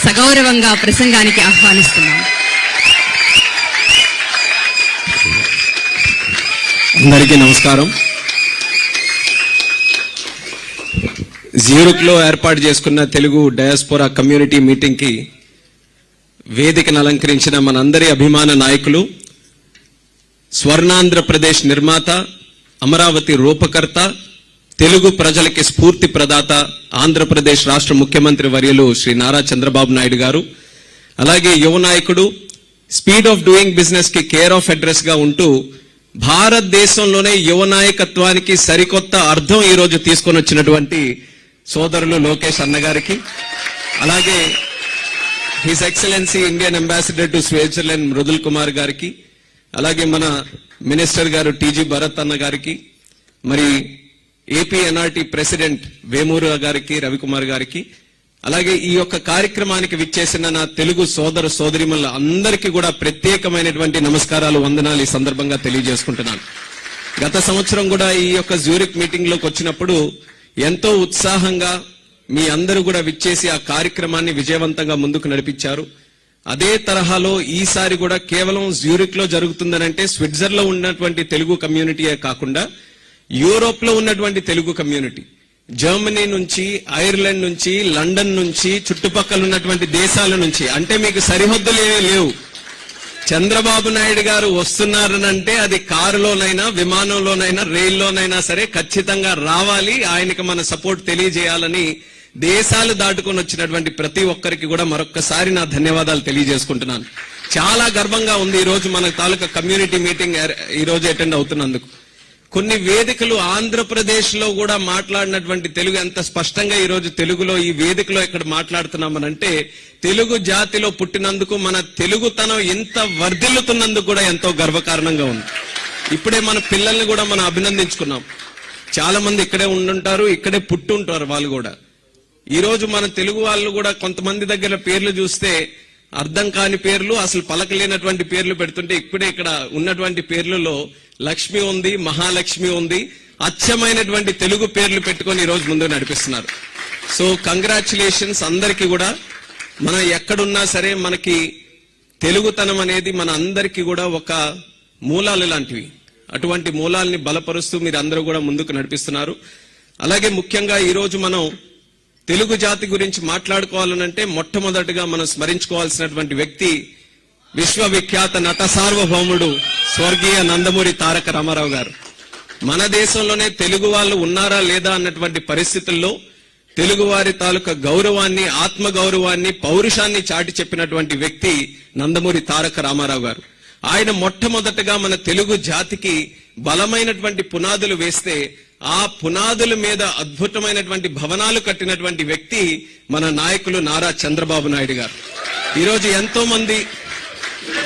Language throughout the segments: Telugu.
సగౌరవంగా ప్రసంగానికి ఆహ్వానిస్తున్నాం. అందరికీ నమస్కారం. జ్యూరిక్ లో ఏర్పాటు చేసుకున్న తెలుగు డయాస్పోరా కమ్యూనిటీ మీటింగ్ కి వేదికను అలంకరించిన మనందరి అభిమాన నాయకులు, స్వర్ణాంధ్రప్రదేశ్ నిర్మాత, అమరావతి రూపకర్త, తెలుగు ప్రజలకి స్ఫూర్తి ప్రదాత, ఆంధ్రప్రదేశ్ రాష్ట్ర ముఖ్యమంత్రి వర్యులు శ్రీ నారా చంద్రబాబు నాయుడు గారు, అలాగే యువ నాయకుడు, స్పీడ్ ఆఫ్ డూయింగ్ బిజినెస్ కి కేర్ ఆఫ్ అడ్రస్ గా ఉంటూ భారతదేశంలోనే యువ నాయకత్వానికి సరికొత్త అర్థం ఈ రోజు తీసుకొని వచ్చినటువంటి సోదరులు లోకేష్ అన్నగారికి, అలాగే his excellency Indian ambassador to Switzerland Mridul Kumar గారికి, అలాగే మన మినిస్టర్ గారు టీజీ భరత్ అన్న గారికి, మరి ఏపీ ఎన్ఆర్టీ ప్రెసిడెంట్ వేమూరు గారికి, రవికుమార్ గారికి, అలాగే ఈ యొక్క కార్యక్రమానికి విచ్చేసిన నా తెలుగు సోదర సోదరిమల్ల అందరికీ కూడా ప్రత్యేకమైనటువంటి నమస్కారాలు, వందనాలు ఈ సందర్భంగా తెలియజేసుకుంటున్నాను. గత సంవత్సరం కూడా ఈ యొక్క జ్యూరిక్ మీటింగ్ లోకి వచ్చినప్పుడు ఎంతో ఉత్సాహంగా మీ అందరూ కూడా విచ్చేసి ఆ కార్యక్రమాన్ని విజయవంతంగా ముందుకు నడిపించారు. అదే తరహాలో ఈసారి కూడా కేవలం జ్యూరిక్ లో జరుగుతుందనంటే స్విట్జర్లాండ్ లో ఉన్నటువంటి తెలుగు కమ్యూనిటీయే కాకుండా యూరోప్ లో ఉన్నటువంటి తెలుగు కమ్యూనిటీ, జర్మనీ నుంచి, ఐర్లాండ్ నుంచి, లండన్ నుంచి, చుట్టుపక్కల ఉన్నటువంటి దేశాల నుంచి, అంటే మీకు సరిహద్దులు లేవు. చంద్రబాబు నాయుడు గారు వస్తున్నారనంటే అది కారులోనైనా, విమానంలోనైనా, రైల్లోనైనా సరే ఖచ్చితంగా రావాలి, ఆయనకి మన సపోర్ట్ తెలియజేయాలని దేశాలు దాటుకొని వచ్చినటువంటి ప్రతి ఒక్కరికి కూడా మరొక్కసారి నా ధన్యవాదాలు తెలియజేసుకుంటున్నాను. చాలా గర్వంగా ఉంది ఈ రోజు మన తాలూకా కమ్యూనిటీ మీటింగ్ ఈ రోజు అటెండ్ అవుతున్నందుకు. కొన్ని వేదికలు ఆంధ్రప్రదేశ్ లో కూడా మాట్లాడినటువంటి తెలుగు ఎంత స్పష్టంగా ఈ రోజు తెలుగులో ఈ వేదికలో ఇక్కడ మాట్లాడుతున్నామనంటే తెలుగు జాతిలో పుట్టినందుకు, మన తెలుగుతనం ఇంత వర్ధిల్లుతున్నందుకు కూడా ఎంతో గర్వకారణంగా ఉంది. ఇప్పుడే మన పిల్లల్ని కూడా మనం అభినందించుకున్నాం. చాలా మంది ఇక్కడే ఉండుంటారు, ఇక్కడే పుట్టుంటారు వాళ్ళు కూడా. ఈ రోజు మన తెలుగు వాళ్ళు కూడా కొంతమంది దగ్గర పేర్లు చూస్తే అర్థం కాని పేర్లు, అసలు పలకలేనటువంటి పేర్లు పెడుతుంటే ఇప్పుడే ఇక్కడ ఉన్నటువంటి పేర్లలో లక్ష్మి ఉంది, మహాలక్ష్మి ఉంది, అచ్చమైనటువంటి తెలుగు పేర్లు పెట్టుకొని ఈ రోజు ముందు నడిపిస్తున్నారు. సో కంగ్రాచులేషన్స్ అందరికీ కూడా. మనం ఎక్కడున్నా సరే మనకి తెలుగుతనం అనేది మన అందరికీ కూడా ఒక మూలాలు లాంటివి. అటువంటి మూలాల్ని బలపరుస్తూ మీరు అందరూ కూడా ముందుకు నడిపిస్తున్నారు. అలాగే ముఖ్యంగా ఈ రోజు మనం తెలుగు జాతి గురించి మాట్లాడుకోవాలనంటే మొట్టమొదటిగా మనం స్మరించుకోవాల్సినటువంటి వ్యక్తి విశ్వవిఖ్యాత నట సార్వభౌముడు స్వర్గీయ నందమూరి తారక రామారావు గారు. మన దేశంలోనే తెలుగు వాళ్ళు ఉన్నారా లేదా అన్నటువంటి పరిస్థితుల్లో తెలుగు వారి తాలూకా గౌరవాన్ని, ఆత్మ గౌరవాన్ని, పౌరుషాన్ని చాటి చెప్పినటువంటి వ్యక్తి నందమూరి తారక రామారావు గారు. ఆయన మొట్టమొదటగా మన తెలుగు జాతికి బలమైనటువంటి పునాదులు వేస్తే ఆ పునాదుల మీద అద్భుతమైనటువంటి భవనాలు కట్టినటువంటి వ్యక్తి మన నాయకులు నారా చంద్రబాబు నాయుడు గారు. ఈరోజు ఎంతో మంది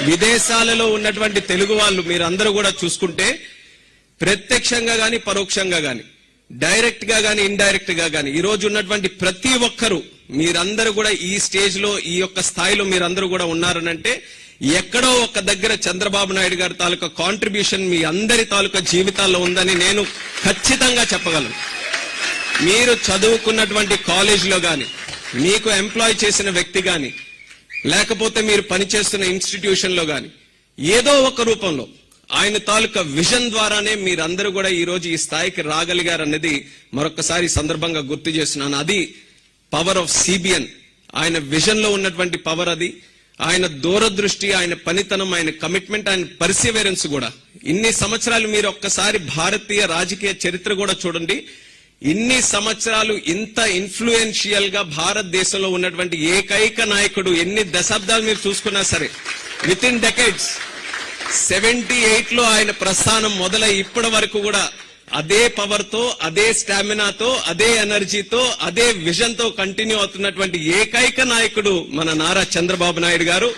విదేశాలలో ఉన్నటువంటి తెలుగు వాళ్ళు మీరందరూ కూడా చూసుకుంటే ప్రత్యక్షంగా గాని, పరోక్షంగా గాని, డైరెక్ట్ గా గాని, ఇండైరెక్ట్ గా గాని ఈ రోజు ఉన్నటువంటి ప్రతి ఒక్కరూ మీరందరూ కూడా ఈ స్టేజ్ లో, ఈ యొక్క స్థాయిలో మీరందరూ కూడా ఉన్నారనంటే ఎక్కడో ఒక దగ్గర చంద్రబాబు నాయుడు గారి తాలూకా కాంట్రిబ్యూషన్ మీ అందరి తాలూకా జీవితాల్లో ఉందని నేను ఖచ్చితంగా చెప్పగలను. మీరు చదువుకున్నటువంటి కాలేజీలో గాని, మీకు ఎంప్లాయ్ చేసిన వ్యక్తి గాని, లేకపోతే మీరు పనిచేస్తున్న ఇన్స్టిట్యూషన్ లో గాని ఏదో ఒక రూపంలో ఆయన తాలూకా విజన్ ద్వారానే మీరందరూ కూడా ఈ రోజు ఈ స్థాయికి రాగలిగారన్నది మరొకసారి సందర్భంగా గుర్తు చేస్తున్నాను. అది పవర్ ఆఫ్ సిబిఎన్. ఆయన విజన్ లో ఉన్నటువంటి పవర్ అది. ఆయన దూరదృష్టి, ఆయన పనితనం, ఆయన కమిట్మెంట్, ఆయన పర్సివరెన్స్ కూడా. ఇన్ని సంవత్సరాలు మీరు ఒక్కసారి భారతీయ రాజకీయ చరిత్ర కూడా చూడండి. ఇన్ని సంవత్సరాలు ఇంత ఇన్ఫ్లుయెన్షియల్ గా భారతదేశంలో ఉన్నటువంటి ఏకైక నాయకుడు, ఎన్ని దశాబ్దాలు మీరు చూసుకున్నా సరే, విత్ ఇన్ డెకేడ్స్ 78 లో ఆయన ప్రస్థానం మొదలై ఇప్పటి వరకు కూడా అదే పవర్ తో, అదే స్టామినాతో, అదే ఎనర్జీతో, అదే విజన్ తో కంటిన్యూ అవుతున్నటువంటి ఏకైక నాయకుడు మన నారా చంద్రబాబు నాయుడు గారు.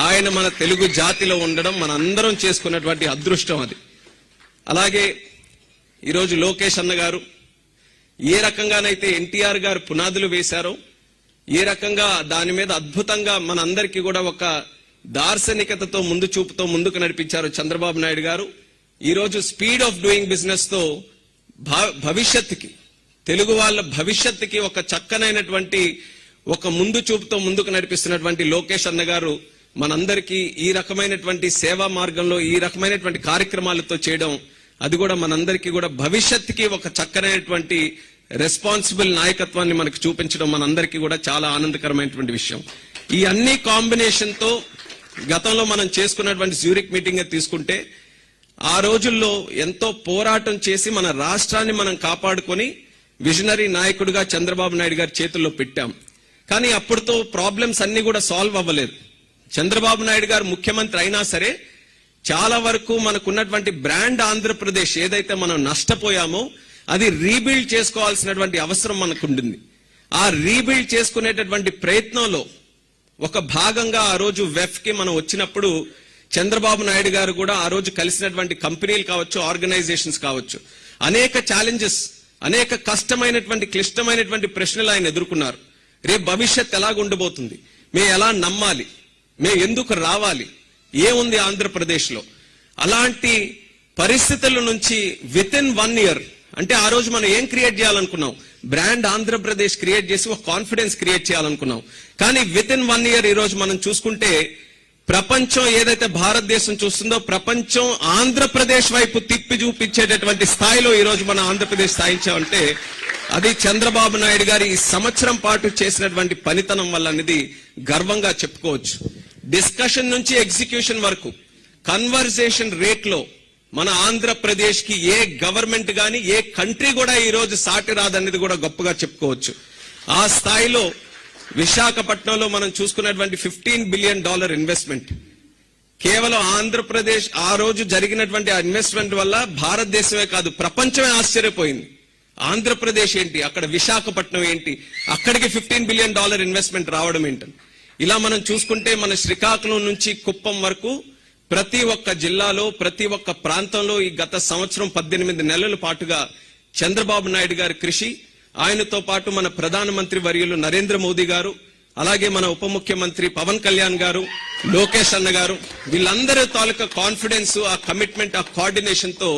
ఆయన మన తెలుగు జాతిలో ఉండడం మన అందరం చేసుకున్నటువంటి అదృష్టం అది. అలాగే ఈరోజు లోకేష్ అన్న గారు ఏ రకంగానైతే ఎన్టీఆర్ గారు పునాదులు వేశారో, ఏ రకంగా దాని మీద అద్భుతంగా మన అందరికీ కూడా ఒక దార్శనికతతో, ముందు చూపుతో ముందుకు నడిపించారు చంద్రబాబు నాయుడు గారు. ఈ రోజు స్పీడ్ ఆఫ్ డూయింగ్ బిజినెస్ తో భవిష్యత్తుకి, తెలుగు వాళ్ళ భవిష్యత్తుకి ఒక చక్కనైనటువంటి ఒక ముందు చూపుతో ముందుకు నడిపిస్తున్నటువంటి లోకేష్ అన్న గారు మనందరికీ ఈ రకమైనటువంటి సేవా మార్గంలో ఈ రకమైనటువంటి కార్యక్రమాలతో చేయడం, అది కూడా మనందరికీ కూడా భవిష్యత్తుకి ఒక చక్కనైనటువంటి రెస్పాన్సిబుల్ నాయకత్వాన్ని మనకు చూపించడం మనందరికీ కూడా చాలా ఆనందకరమైనటువంటి విషయం. ఈ అన్ని కాంబినేషన్ తో గతంలో మనం చేసుకున్నటువంటి జ్యూరిక్ మీటింగ్ తీసుకుంటే ఆ రోజుల్లో ఎంతో పోరాటం చేసి మన రాష్ట్రాన్ని మనం కాపాడుకొని విజనరీ నాయకుడిగా చంద్రబాబు నాయుడు గారి చేతుల్లో పెట్టాం. కానీ అప్పటితో ప్రాబ్లమ్స్ అన్ని కూడా సాల్వ్ అవ్వలేదు. చంద్రబాబు నాయుడు గారు ముఖ్యమంత్రి అయినా సరే చాలా వరకు మనకున్నటువంటి బ్రాండ్ ఆంధ్రప్రదేశ్ ఏదైతే మనం నష్టపోయామో అది రీబిల్డ్ చేసుకోవాల్సినటువంటి అవసరం మనకు ఉంటుంది. ఆ రీబిల్డ్ చేసుకునేటటువంటి ప్రయత్నంలో ఒక భాగంగా ఆ రోజు వెఫ్ కి మనం వచ్చినప్పుడు చంద్రబాబు నాయుడు గారు కూడా ఆ రోజు కలిసినటువంటి కంపెనీలు కావచ్చు, ఆర్గనైజేషన్స్ కావచ్చు, అనేక ఛాలెంజెస్, అనేక కష్టమైనటువంటి క్లిష్టమైనటువంటి ప్రశ్నలు ఆయన ఎదుర్కొన్నారు. రేపు భవిష్యత్ ఎలాగ ఉండబోతుంది, మేము ఎలా నమ్మాలి, మేము ఎందుకు రావాలి, ఏముంది ఆంధ్రప్రదేశ్ లో, అలాంటి పరిస్థితుల నుంచి విత్ ఇన్ 1 year, అంటే ఆ రోజు మనం ఏం క్రియేట్ చేయాలనుకున్నాం, బ్రాండ్ ఆంధ్రప్రదేశ్ క్రియేట్ చేసి ఒక కాన్ఫిడెన్స్ క్రియేట్ చేయాలనుకున్నాం. కానీ విత్ ఇన్ 1 year ఈ రోజు మనం చూసుకుంటే ప్రపంచం ఏదైతే భారతదేశం చూస్తుందో ప్రపంచం ఆంధ్రప్రదేశ్ వైపు తిప్పి చూపించేటటువంటి స్థాయిలో ఈ రోజు మన ఆంధ్రప్రదేశ్ స్థాయించామంటే అది చంద్రబాబు నాయుడు గారి ఈ సంవత్సరం పాటు చేసినటువంటి పనితనం వల్ల అనేది గర్వంగా చెప్పుకోవచ్చు. డిస్కషన్ నుంచి ఎగ్జిక్యూషన్ వరకు కన్వర్జేషన్ రేట్ లో మన ఆంధ్రప్రదేశ్ కి ఏ గవర్నమెంట్ గాని ఏ కంట్రీ కూడా ఈ రోజు సాటి రాదనేది కూడా గొప్పగా చెప్పుకోవచ్చు. ఆ స్థాయిలో విశాఖపట్నంలో మనం చూసుకున్నటువంటి $15 billion ఇన్వెస్ట్మెంట్ కేవలం ఆంధ్రప్రదేశ్ ఆ రోజు జరిగినటువంటి ఆ ఇన్వెస్ట్మెంట్ వల్ల భారతదేశమే కాదు ప్రపంచమే ఆశ్చర్యపోయింది. ఆంధ్రప్రదేశ్ ఏంటి, అక్కడ విశాఖపట్నం ఏంటి, అక్కడికి $15 billion ఇన్వెస్ట్మెంట్ రావడం ఏంటని. ఇలా మనం చూసుకుంటే మన శ్రీకాకుళం నుంచి కుప్పం వరకు ప్రతి ఒక్క జిల్లాలో ప్రతి ఒక్క ప్రాంతంలో ఈ గత సంవత్సరం 18 నెలల పాటుగా చంద్రబాబు నాయుడు గారి కృషి, ఆయనతో పాటు మన ప్రధానమంత్రి వర్యులు నరేంద్ర మోదీ గారు, అలాగే మన ఉప ముఖ్యమంత్రి పవన్ కళ్యాణ్ గారు, లోకేష్ అన్న గారు, వీళ్ళందరి తాలూకా కాన్ఫిడెన్స్, ఆ కమిట్మెంట్, ఆ కోఆర్డినేషన్ తో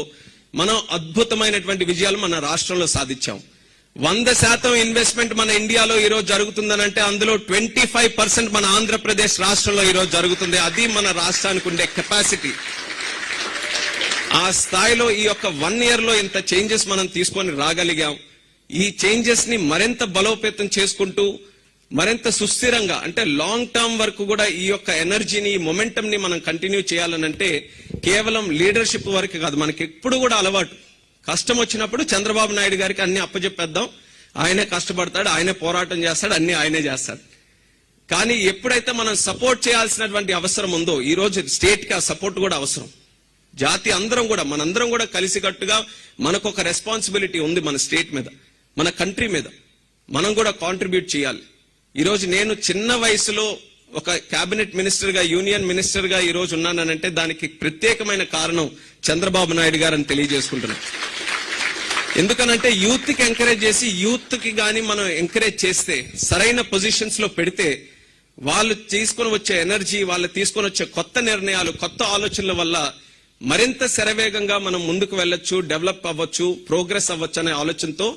మనం అద్భుతమైనటువంటి విజయాలు మన రాష్ట్రంలో సాధించాం. 100% ఇన్వెస్ట్మెంట్ మన ఇండియాలో ఈ రోజు జరుగుతుందనంటే అందులో 25% మన ఆంధ్రప్రదేశ్ రాష్ట్రంలో ఈ రోజు జరుగుతుంది. అది మన రాష్ట్రానికి ఉండే కెపాసిటీ. ఆ స్థాయిలో ఈ యొక్క 1 year లో ఇంత చేంజెస్ మనం తీసుకొని రాగలిగాం. ఈ చేంజెస్ ని మరింత బలోపేతం చేసుకుంటూ మరింత సుస్థిరంగా అంటే లాంగ్ టర్మ్ వరకు కూడా ఈ యొక్క ఎనర్జీని, ఈ మొమెంటం ని మనం కంటిన్యూ చేయాలనంటే కేవలం లీడర్షిప్ వరకు కాదు, మనకి ఎప్పుడు కూడా అలవాటు కష్టం వచ్చినప్పుడు చంద్రబాబు నాయుడు గారికి అన్ని అప్పచెప్పేద్దాం, ఆయనే కష్టపడతాడు, ఆయనే పోరాటం చేస్తాడు, అన్ని ఆయనే చేస్తాడు. కానీ ఎప్పుడైతే మనం సపోర్ట్ చేయాల్సినటువంటి అవసరం ఉందో ఈ రోజు స్టేట్ కి ఆ సపోర్ట్ కూడా అవసరం. జాతి అందరం కూడా మనందరం కూడా కలిసికట్టుగా మనకు ఒక రెస్పాన్సిబిలిటీ ఉంది మన స్టేట్ మీద, మన కంట్రీ మీద మనం కూడా కాంట్రిబ్యూట్ చేయాలి. ఈ రోజు నేను చిన్న వయసులో ఒక కేబినెట్ మినిస్టర్ గా, యూనియన్ మినిస్టర్ గా ఈ రోజు ఉన్నానంటే దానికి ప్రత్యేకమైన కారణం చంద్రబాబు నాయుడు గారని తెలియజేసుకుంటున్నాను. ఎందుకనంటే యూత్ కి ఎంకరేజ్ చేసి, యూత్ కి గాని మనం ఎంకరేజ్ చేస్తే, సరైన పొజిషన్స్ లో పెడితే వాళ్ళు తీసుకొని వచ్చే ఎనర్జీ, వాళ్ళు తీసుకొని వచ్చే కొత్త నిర్ణయాలు, కొత్త ఆలోచనల వల్ల మరింత శరవేగంగా మనం ముందుకు వెళ్ళొచ్చు, డెవలప్ అవ్వచ్చు, ప్రోగ్రెస్ అవ్వచ్చు అనే ఆలోచనతో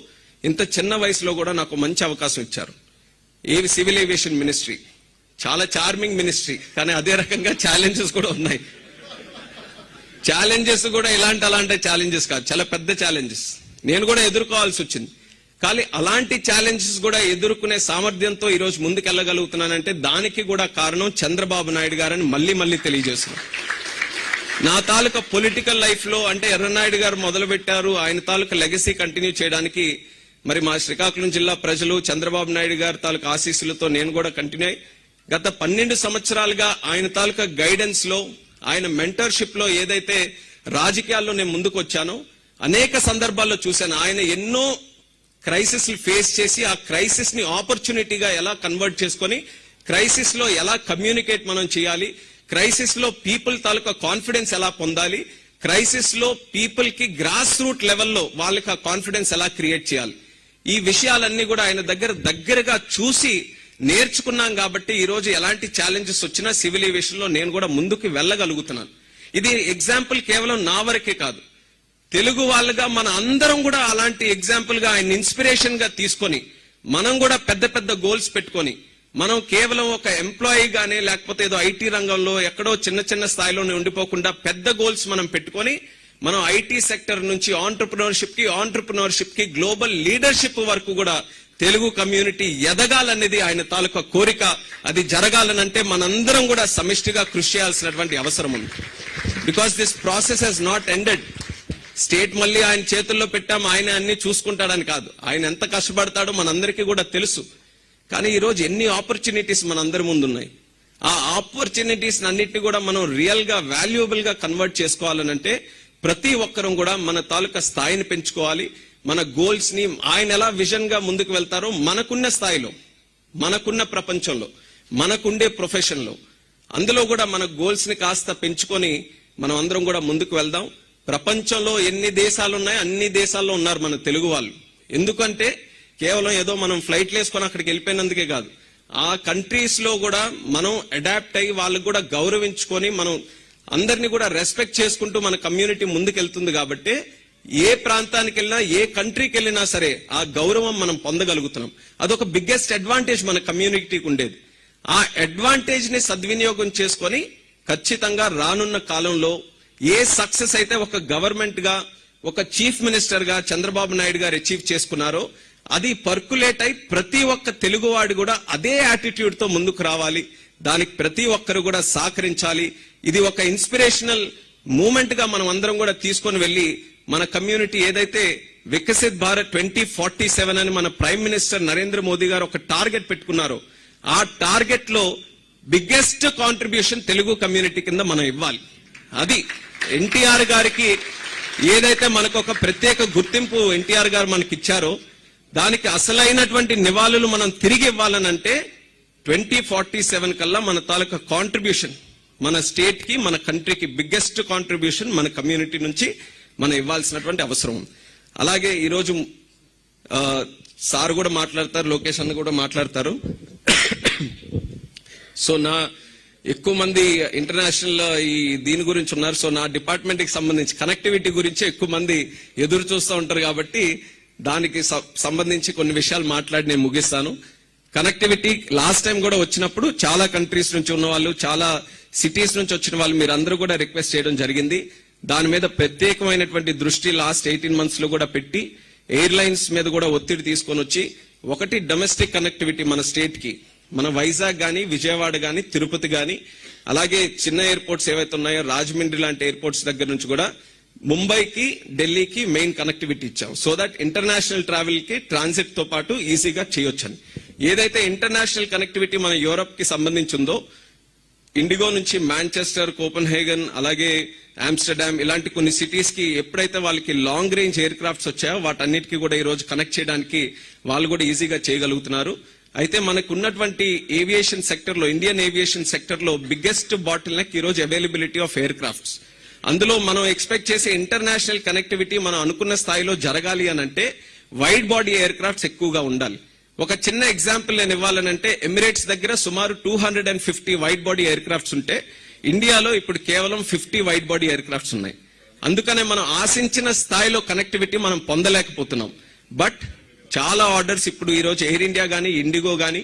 ఇంత చిన్న వయసులో కూడా నాకు మంచి అవకాశం ఇచ్చారు. సివిల్ ఏవియేషన్ మినిస్ట్రీ చాలా చార్మింగ్ మినిస్ట్రీ, కానీ అదే రకంగా ఛాలెంజెస్ కూడా ఉన్నాయి. ఛాలెంజెస్ కూడా అలాంటి ఛాలెంజెస్ కాదు, చాలా పెద్ద ఛాలెంజెస్ నేను కూడా ఎదుర్కోవాల్సి వచ్చింది. కానీ అలాంటి ఛాలెంజెస్ కూడా ఎదుర్కొనే సామర్థ్యంతో ఈ రోజు ముందుకెళ్లగలుగుతున్నానంటే దానికి కూడా కారణం చంద్రబాబు నాయుడు గారని మళ్ళీ తెలియజేస్తున్నాను. నా తాలూకా పొలిటికల్ లైఫ్ లో అంటే ఎర్రనాయుడు గారు మొదలు పెట్టారు, ఆయన తాలూకా లెగసీ కంటిన్యూ చేయడానికి మరి మా శ్రీకాకుళం జిల్లా ప్రజలు చంద్రబాబు నాయుడు గారి తాలూకా ఆశీస్సులతో నేను కూడా కంటిన్యూ అయ్యి గత 12 సంవత్సరాలుగా ఆయన తాలూకా గైడెన్స్ లో, ఆయన మెంటర్షిప్ లో ఏదైతే రాజకీయాల్లో నేను ముందుకు వచ్చానో అనేక సందర్భాల్లో చూశాను. ఆయన ఎన్నో క్రైసిస్ ఫేస్ చేసి ఆ క్రైసిస్ ని ఆపర్చునిటీగా ఎలా కన్వర్ట్ చేసుకొని క్రైసిస్ లో ఎలా కమ్యూనికేట్ మనం చేయాలి, క్రైసిస్ లో పీపుల్ తాలూకా కాన్ఫిడెన్స్ ఎలా పొందాలి, క్రైసిస్ లో పీపుల్ కి గ్రాస్ రూట్ లెవెల్లో వాళ్ళకి ఆ కాన్ఫిడెన్స్ ఎలా క్రియేట్ చేయాలి, ఈ విషయాలన్నీ కూడా ఆయన దగ్గరగా చూసి నేర్చుకున్నాం. కాబట్టి ఈ రోజు ఎలాంటి ఛాలెంజెస్ వచ్చినా సివిల్ ఏవియేషన్ లో నేను కూడా ముందుకు వెళ్ళగలుగుతున్నాను. ఇది ఎగ్జాంపుల్ కేవలం నా వరకే కాదు, తెలుగు వాళ్ళుగా మన అందరం కూడా అలాంటి ఎగ్జాంపుల్ గా ఆయన ఇన్స్పిరేషన్ గా తీసుకొని మనం కూడా పెద్ద పెద్ద గోల్స్ పెట్టుకొని మనం కేవలం ఒక ఎంప్లాయీ గానే లేకపోతే ఏదో ఐటీ రంగంలో ఎక్కడో చిన్న చిన్న స్థాయిలోనే ఉండిపోకుండా పెద్ద గోల్స్ మనం పెట్టుకొని మనం ఐటీ సెక్టర్ నుంచి ఆంటర్ప్రినర్షిప్ కి గ్లోబల్ లీడర్షిప్ వరకు కూడా తెలుగు కమ్యూనిటీ ఎదగాలనేది ఆయన తాలూకా కోరిక. అది జరగాలనంటే మనందరం కూడా సమిష్టిగా కృషి చేయాల్సినటువంటి అవసరం ఉంది. Because this process has not ended. State మళ్ళీ ఆయన చేతుల్లో పెట్టాం, ఆయన అన్ని చూసుకుంటాడని కాదు. ఆయన ఎంత కష్టపడతాడో మనందరికీ కూడా తెలుసు. కానీ ఈ రోజు ఎన్ని ఆపర్చునిటీస్ మనందరి ముందున్నాయి. ఆ ఆపర్చునిటీస్ అన్నిటిని కూడా మనం రియల్ గా వాల్యుయబుల్ గా కన్వర్ట్ చేసుకోవాలనంటే ప్రతి ఒక్కరం కూడా మన తాలూకా స్థాయిని పెంచుకోవాలి. మన గోల్స్ ని ఆయన ఎలా విజన్ గా ముందుకు వెళ్తారో మనకున్న స్థాయిలో, మనకున్న ప్రపంచంలో, మనకుండే ప్రొఫెషన్ లో అందులో కూడా మన గోల్స్ ని కాస్త పెంచుకొని మనం అందరం కూడా ముందుకు వెళ్దాం. ప్రపంచంలో ఎన్ని దేశాలు ఉన్నాయో అన్ని దేశాల్లో ఉన్నారు మన తెలుగు వాళ్ళు. ఎందుకంటే కేవలం ఏదో మనం ఫ్లైట్లు వేసుకొని అక్కడికి వెళ్ళిపోయినందుకే కాదు, ఆ కంట్రీస్ లో కూడా మనం అడాప్ట్ అయ్యి వాళ్ళకు కూడా గౌరవించుకొని మనం అందరినీ కూడా రెస్పెక్ట్ చేసుకుంటూ మన కమ్యూనిటీ ముందుకెళ్తుంది. కాబట్టి ఏ ప్రాంతానికి వెళ్ళినా ఏ కంట్రీకి వెళ్ళినా సరే ఆ గౌరవం మనం పొందగలుగుతున్నాం. అదొక బిగ్గెస్ట్ అడ్వాంటేజ్ మన కమ్యూనిటీకి ఉండేది. ఆ అడ్వాంటేజ్ ని సద్వినియోగం చేసుకొని ఖచ్చితంగా రానున్న కాలంలో ఏ సక్సెస్ అయితే ఒక గవర్నమెంట్ గా, ఒక చీఫ్ మినిస్టర్ గా చంద్రబాబు నాయుడు గారు అచీవ్ చేసుకున్నారో అది పర్కులేట్ అయి ప్రతి ఒక్క తెలుగువాడు కూడా అదే యాటిట్యూడ్ తో ముందుకు రావాలి. దానికి ప్రతి ఒక్కరు కూడా సహకరించాలి. ఇది ఒక ఇన్స్పిరేషనల్ మూమెంట్ గా మనం అందరం కూడా తీసుకొని వెళ్లి మన కమ్యూనిటీ ఏదైతే వికసిత్ భారత్ 2047 అని మన ప్రైమ్ మినిస్టర్ నరేంద్ర మోదీ గారు ఒక టార్గెట్ పెట్టుకున్నారో ఆ టార్గెట్ లో బిగ్గెస్ట్ కాంట్రిబ్యూషన్ తెలుగు కమ్యూనిటీ కింద మనం ఇవ్వాలి. అది ఎన్టీఆర్ గారికి ఏదైతే మనకు ఒక ప్రత్యేక గుర్తింపు ఎన్టీఆర్ గారు మనకి ఇచ్చారో దానికి అసలైనటువంటి నివాళులు మనం తిరిగి ఇవ్వాలనంటే 2047 కల్లా మన తాలూకా కాంట్రిబ్యూషన్ మన స్టేట్ కి, మన కంట్రీకి బిగ్గెస్ట్ కాంట్రిబ్యూషన్ మన కమ్యూనిటీ నుంచి మనం ఇవ్వాల్సినటువంటి అవసరం ఉంది. అలాగే ఈరోజు సార్ కూడా మాట్లాడతారు, లోకేష్ అన్న కూడా మాట్లాడతారు. సో నా ఎక్కువ మంది ఇంటర్నేషనల్ ఈ దీని గురించి ఉన్నారు. సో నా డిపార్ట్మెంట్ కి సంబంధించి కనెక్టివిటీ గురించి ఎక్కువ మంది ఎదురు చూస్తూ ఉంటారు. కాబట్టి దానికి సంబంధించి కొన్ని విషయాలు మాట్లాడి నేను ముగిస్తాను. కనెక్టివిటీ లాస్ట్ టైం కూడా వచ్చినప్పుడు చాలా కంట్రీస్ నుంచి ఉన్న వాళ్ళు, చాలా సిటీస్ నుంచి వచ్చిన వాళ్ళు మీరందరూ కూడా రిక్వెస్ట్ చేయడం జరిగింది. దాని మీద ప్రత్యేకమైనటువంటి దృష్టి లాస్ట్ 18 months లో కూడా పెట్టి ఎయిర్లైన్స్ మీద కూడా ఒత్తిడి తీసుకొని వచ్చి ఒకటి డొమెస్టిక్ కనెక్టివిటీ మన స్టేట్ కి, మన వైజాగ్ గాని, విజయవాడ గాని, తిరుపతి గాని, అలాగే చిన్న ఎయిర్పోర్ట్స్ ఏవైతే ఉన్నాయో రాజమండ్రి లాంటి ఎయిర్పోర్ట్స్ దగ్గర నుంచి కూడా ముంబైకి, ఢిల్లీకి మెయిన్ కనెక్టివిటీ ఇచ్చాం. సో దట్ ఇంటర్నేషనల్ ట్రావెల్ కి ట్రాన్సిట్ తో పాటు ఈజీగా చేయొచ్చని. ఏదైతే ఇంటర్నేషనల్ కనెక్టివిటీ మన యూరప్ కి సంబంధించిందో ఇండిగో నుంచి మాంచెస్టర్, కోపెన్హేగన్, అలాగే ఆమ్స్టర్డామ్ ఇలాంటి కొన్ని సిటీస్ కి ఎప్పుడైతే వాళ్ళకి లాంగ్ రేంజ్ ఎయిర్ క్రాఫ్ట్స్ వచ్చాయో వాటన్నిటికీ కూడా ఈ రోజు కనెక్ట్ చేయడానికి వాళ్ళు కూడా ఈజీగా చేయగలుగుతున్నారు. అయితే మనకు ఉన్నటువంటి ఏవియేషన్ సెక్టర్ లో, ఇండియన్ ఏవియేషన్ సెక్టర్ లో బిగ్గెస్ట్ బాటిల్ నెక్ ఈ రోజు అవైలబిలిటీ ఆఫ్ ఎయిర్ క్రాఫ్ట్స్. అందులో మనం ఎక్స్పెక్ట్ చేసే ఇంటర్నేషనల్ కనెక్టివిటీ మనం అనుకున్న స్థాయిలో జరగాలి అనంటే వైడ్ బాడీ ఎయిర్ క్రాఫ్ట్స్ ఎక్కువగా ఉండాలి. ఒక చిన్న ఎగ్జాంపుల్ నేను ఇవ్వాలనంటే ఎమిరేట్స్ దగ్గర సుమారు 250 వైడ్ బాడీ ఎయిర్ క్రాఫ్ట్స్ ఉంటే ఇండియాలో ఇప్పుడు కేవలం 50 వైడ్ బాడీ ఎయిర్ క్రాఫ్ట్స్ ఉన్నాయి. అందుకనే మనం ఆశించిన స్థాయిలో కనెక్టివిటీ మనం పొందలేకపోతున్నాం. బట్ చాలా ఆర్డర్స్ ఇప్పుడు ఈ రోజు ఎయిర్ ఇండియా గానీ, ఇండిగో గానీ,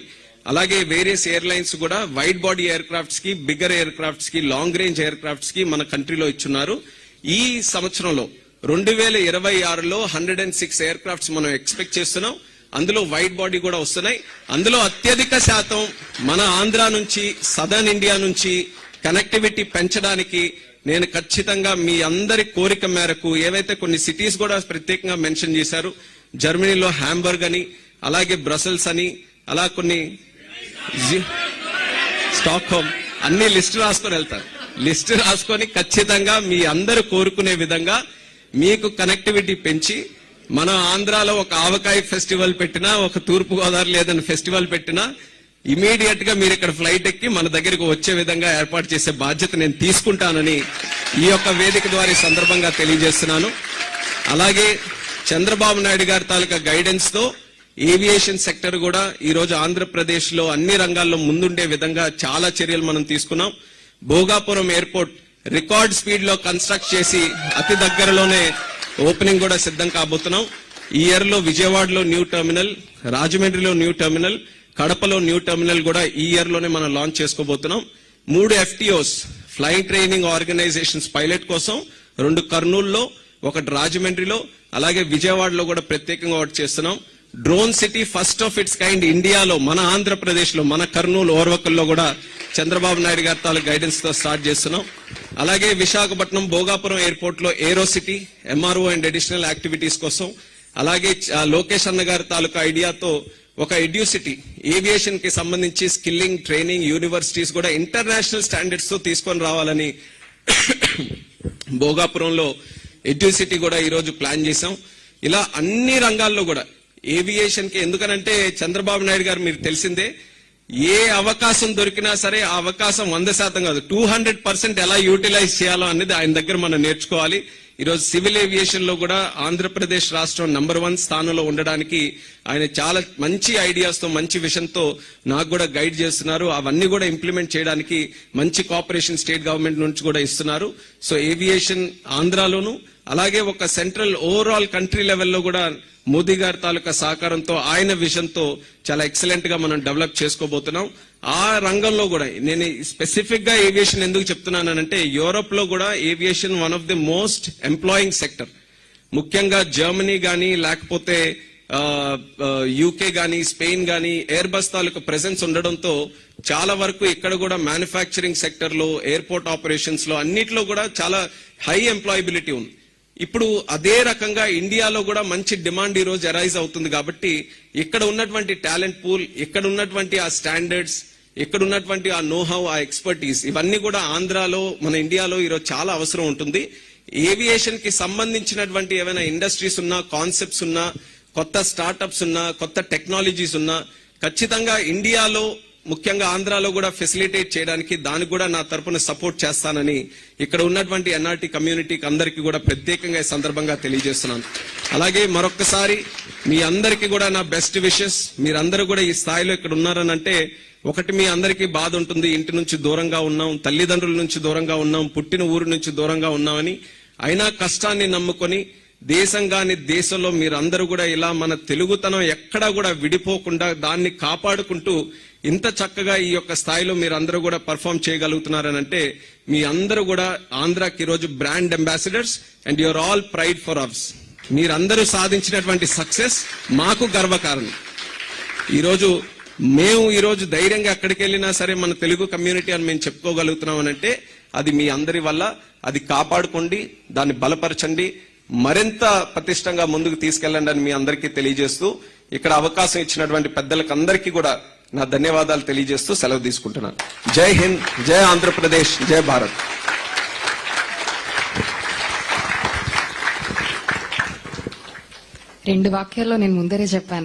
అలాగే వేరియస్ ఎయిర్లైన్స్ కూడా వైడ్ బాడీ ఎయిర్ క్రాఫ్ట్స్ కి, బిగ్గర్ ఎయిర్ క్రాఫ్ట్స్ కి, లాంగ్ రేంజ్ ఎయిర్ క్రాఫ్ట్స్ కి మన కంట్రీలో ఇచ్చున్నారు. ఈ సంవత్సరంలో 2026లో 106 ఎయిర్ క్రాఫ్ట్స్ మనం ఎక్స్పెక్ట్ చేస్తున్నాం. అందులో వైడ్ బాడీ కూడా వస్తున్నాయి. అందులో అత్యధిక శాతం మన ఆంధ్ర నుంచి, సదర్న్ ఇండియా నుంచి కనెక్టివిటీ పెంచడానికి నేను ఖచ్చితంగా మీ అందరి కోరిక మేరకు ఏవైతే కొన్ని సిటీస్ కూడా ప్రత్యేకంగా మెన్షన్ చేశారు, జర్మనీలో హ్యాంబర్గ్ అని, అలాగే బ్రసెల్స్ అని, అలా కొన్ని స్టాక్ హోమ్ అన్ని లిస్ట్ రాసుకొని వెళ్తారు. లిస్ట్ రాసుకొని ఖచ్చితంగా మీ అందరూ కోరుకునే విధంగా మీకు కనెక్టివిటీ పెంచి మన ఆంధ్రాలో ఒక ఆవకాయ ఫెస్టివల్ పెట్టినా, ఒక తూర్పు గోదావరి లేదని ఫెస్టివల్ పెట్టినా ఇమీడియట్ గా మీరు ఇక్కడ ఫ్లైట్ ఎక్కి మన దగ్గరకు వచ్చే విధంగా ఏర్పాటు చేసే బాధ్యత నేను తీసుకుంటానని ఈ యొక్క వేదిక ద్వారా ఈ సందర్భంగా తెలియజేస్తున్నాను. అలాగే చంద్రబాబు నాయుడు గారి తాలూకా గైడెన్స్ తో ఏవియేషన్ సెక్టర్ కూడా ఈ రోజు ఆంధ్రప్రదేశ్ లో అన్ని రంగాల్లో ముందుండే విధంగా చాలా చర్యలు మనం తీసుకున్నాం. భోగాపురం ఎయిర్పోర్ట్ రికార్డ్ స్పీడ్ లో కన్స్ట్రక్ట్ చేసి అతి దగ్గరలోనే ఓపెనింగ్ కూడా సిద్ధం కాబోతున్నాం. ఈ ఇయర్ లో విజయవాడలో న్యూ టెర్మినల్, రాజమండ్రిలో న్యూ టెర్మినల్, కడపలో న్యూ టెర్మినల్ కూడా ఈ ఇయర్ లోనే మనం లాంచ్ చేసుకోబోతున్నాం. 3 FTOs flight training organisations pilot కోసం, 2 కర్నూలులో, 1 రాజమండ్రిలో, అలాగే విజయవాడలో కూడా ప్రత్యేకంగా ఒకటి చేస్తున్నాం. Drone city first of it's kind ఇండియాలో, మన ఆంధ్రప్రదేశ్ లో, మన కర్నూలు ఓర్వకల్లో కూడా చంద్రబాబు నాయుడు గారి తాలూకు గైడెన్స్ తో స్టార్ట్ చేస్తున్నాం. అలాగే విశాఖపట్నం భోగాపురం ఎయిర్పోర్ట్ లో aero city, MRO and additional activities కోసం, అలాగే లోకేష్ అన్న గారి తాలూకు ఐడియాతో ఒక ఎడ్యూసిటీ, ఏవియేషన్ కి సంబంధించి స్కిల్లింగ్ ట్రైనింగ్ యూనివర్సిటీస్ కూడా ఇంటర్నేషనల్ స్టాండర్డ్స్ తో తీసుకొని రావాలని భోగాపురంలో ఎడ్యూసిటీ కూడా ఈ రోజు ప్లాన్ చేశాం. ఇలా అన్ని రంగాల్లో కూడా ఏవియేషన్ కి, ఎందుకనంటే చంద్రబాబు నాయుడు గారు మీరు తెలిసిందే, ఏ అవకాశం దొరికినా సరే ఆ అవకాశం 100% కాదు 200% ఎలా యూటిలైజ్ చేయాలో అనేది ఆయన దగ్గర మనం నేర్చుకోవాలి. ఈరోజు సివిల్ ఏవియేషన్ లో కూడా ఆంధ్రప్రదేశ్ రాష్ట్రం నంబర్ 1 స్థానంలో ఉండడానికి ఆయన చాలా మంచి ఐడియాస్ తో, మంచి విజన్ తో నాకు కూడా గైడ్ చేస్తున్నారు. అవన్నీ కూడా ఇంప్లిమెంట్ చేయడానికి మంచి కోఆపరేషన్ స్టేట్ గవర్నమెంట్ నుంచి కూడా ఇస్తున్నారు. సో ఏవియేషన్ ఆంధ్రాలోను, అలాగే ఒక సెంట్రల్ ఓవరాల్ కంట్రీ లెవెల్లో కూడా మోదీ గారి తాలూకా సహకారంతో, ఆయన విజన్ తో చాలా ఎక్సలెంట్ గా మనం డెవలప్ చేసుకోబోతున్నాం. ఆ రంగంలో కూడా నేను స్పెసిఫిక్ గా ఏవియేషన్ ఎందుకు చెప్తున్నానంటే, యూరోప్ లో కూడా aviation one of the most employing sector. ముఖ్యంగా జర్మనీ గానీ, లేకపోతే యూకే గానీ, స్పెయిన్ గానీ ఎయిర్ బస్ తాలూకు ప్రెసెన్స్ ఉండడంతో చాలా వరకు ఇక్కడ కూడా మ్యానుఫ్యాక్చరింగ్ సెక్టర్ లో, ఎయిర్పోర్ట్ ఆపరేషన్స్ లో అన్నిట్లో కూడా చాలా హై ఎంప్లాయబిలిటీ ఉంది. ఇప్పుడు అదే రకంగా ఇండియాలో కూడా మంచి డిమాండ్ ఈ రోజు అరైజ్ అవుతుంది. కాబట్టి ఇక్కడ ఉన్నటువంటి టాలెంట్ పూల్, ఇక్కడ ఉన్నటువంటి ఆ స్టాండర్డ్స్, ఇక్కడ ఉన్నటువంటి ఆ నోహౌ, ఆ ఎక్స్పర్టీస్, ఇవన్నీ కూడా ఆంధ్రాలో, మన ఇండియాలో ఈరోజు చాలా అవసరం ఉంటుంది. ఏవియేషన్ కి సంబంధించినటువంటి ఏమైనా ఇండస్ట్రీస్ ఉన్నా, కాన్సెప్ట్స్ ఉన్నా, కొత్త స్టార్టప్స్ ఉన్నా, కొత్త టెక్నాలజీస్ ఉన్నా ఖచ్చితంగా ఇండియాలో, ముఖ్యంగా ఆంధ్రాలో కూడా ఫెసిలిటేట్ చేయడానికి, దానికి కూడా నా తరపున సపోర్ట్ చేస్తానని ఇక్కడ ఉన్నటువంటి ఎన్ఆర్టీ కమ్యూనిటీకి అందరికీ కూడా ప్రత్యేకంగా ఈ సందర్భంగా తెలియజేస్తున్నాను. అలాగే మరొక్కసారి మీ అందరికీ కూడా నా బెస్ట్ విషెస్. మీరందరూ కూడా ఈ స్థాయిలో ఇక్కడ ఉన్నారనంటే, ఒకటి మీ అందరికీ బాధ ఉంటుంది, ఇంటి నుంచి దూరంగా ఉన్నాం, తల్లిదండ్రుల నుంచి దూరంగా ఉన్నాం, పుట్టిన ఊరు నుంచి దూరంగా ఉన్నామని. అయినా కష్టాన్ని నమ్ముకొని దేశం గాని దేశంలో మీరందరూ కూడా ఇలా మన తెలుగుతనం ఎక్కడా కూడా విడిపోకుండా దాన్ని కాపాడుకుంటూ ఇంత చక్కగా ఈ యొక్క స్థాయిలో మీరందరూ కూడా పర్ఫామ్ చేయగలుగుతున్నారనంటే, మీ అందరూ కూడా ఆంధ్రాకి ఈరోజు brand ambassadors and your all pride for hours. మీరందరూ సాధించినటువంటి సక్సెస్ మాకు గర్వకారణం. మేము ఈరోజు ధైర్యంగా ఎక్కడికి వెళ్ళినా సరే మన తెలుగు కమ్యూనిటీ అని మేము చెప్పుకోగలుగుతున్నాం అనంటే అది మీ అందరి వల్ల. అది కాపాడుకోండి, దాన్ని బలపరచండి, మరింత పటిష్టంగా ముందుకు తీసుకెళ్లండి అని మీ అందరికీ తెలియజేస్తూ, ఇక్కడ అవకాశం ఇచ్చినటువంటి పెద్దలకు అందరికీ కూడా నా ధన్యవాదాలు తెలియజేస్తూ సెలవు తీసుకుంటున్నాను. జై హింద్, జై ఆంధ్రప్రదేశ్, జై భారత్. రెండు వాక్యాల్లో నేను ముందరే చెప్పాను.